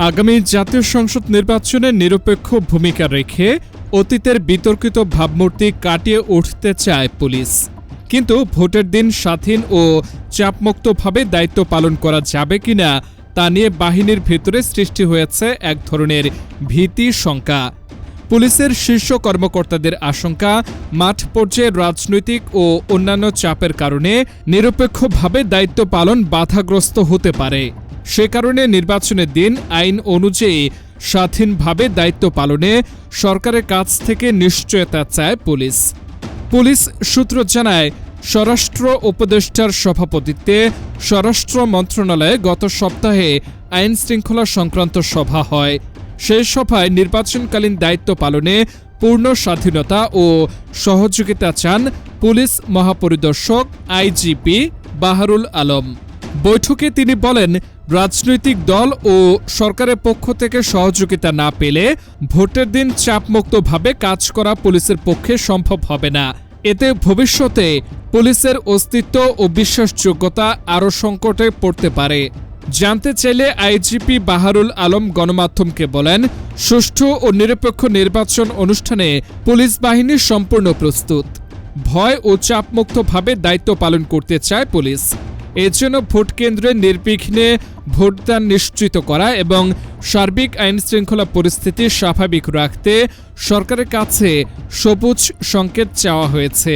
আগামী জাতীয় সংসদ নির্বাচনে নিরপেক্ষ ভূমিকা রেখে অতীতের বিতর্কিত ভাবমূর্তি কাটিয়ে উঠতে চায় পুলিশ। কিন্তু ভোটের দিন স্বাধীন ও চাপমুক্তভাবে দায়িত্ব পালন করা যাবে কিনা তা নিয়ে বাহিনীর ভেতরে সৃষ্টি হয়েছে এক ধরনের ভীতি শঙ্কা। পুলিশের শীর্ষ কর্মকর্তাদের আশঙ্কা, মাঠ পর্যায়ে রাজনৈতিক ও অন্যান্য চাপের কারণে নিরপেক্ষভাবে দায়িত্ব পালন বাধাগ্রস্ত হতে পারে। সে কারণে নির্বাচনের দিন আইন অনুযায়ী স্বাধীনভাবে দায়িত্ব পালনে সরকারের কাছ থেকে নিশ্চয়তা চায় পুলিশ। পুলিশ সূত্র জানায়, স্বরাষ্ট্র উপদেষ্টার সভাপতিত্বে স্বরাষ্ট্র মন্ত্রণালয়ে গত সপ্তাহে আইন শৃঙ্খলা সংক্রান্ত সভা হয়। সেই সভায় নির্বাচনকালীন দায়িত্ব পালনে পূর্ণ স্বাধীনতা ও সহযোগিতা চান পুলিশ মহাপরিদর্শক আইজিপি বাহারুল আলম। বৈঠকে তিনি বলেন, রাজনৈতিক দল ও সরকারের পক্ষ থেকে সহযোগিতা না পেলে ভোটের দিন চাপমুক্তভাবে কাজ করা পুলিশের পক্ষে সম্ভব হবে না। এতে ভবিষ্যতে পুলিশের অস্তিত্ব ও বিশ্বাসযোগ্যতা আরও সংকটে পড়তে পারে। জানতে চাইলে আইজিপি বাহারুল আলম গণমাধ্যমকে বলেন, সুষ্ঠু ও নিরপেক্ষ নির্বাচন অনুষ্ঠানে পুলিশ বাহিনী সম্পূর্ণ প্রস্তুত। ভয় ও চাপমুক্তভাবে দায়িত্ব পালন করতে চায় পুলিশ। এজন্য ভোট কেন্দ্রে নির্বিঘ্নে ভোটদান নিশ্চিত করা এবং সার্বিক আইন শৃঙ্খলা পরিস্থিতি স্বাভাবিক রাখতে সরকারের কাছে সবুজ সংকেত চাওয়া হয়েছে।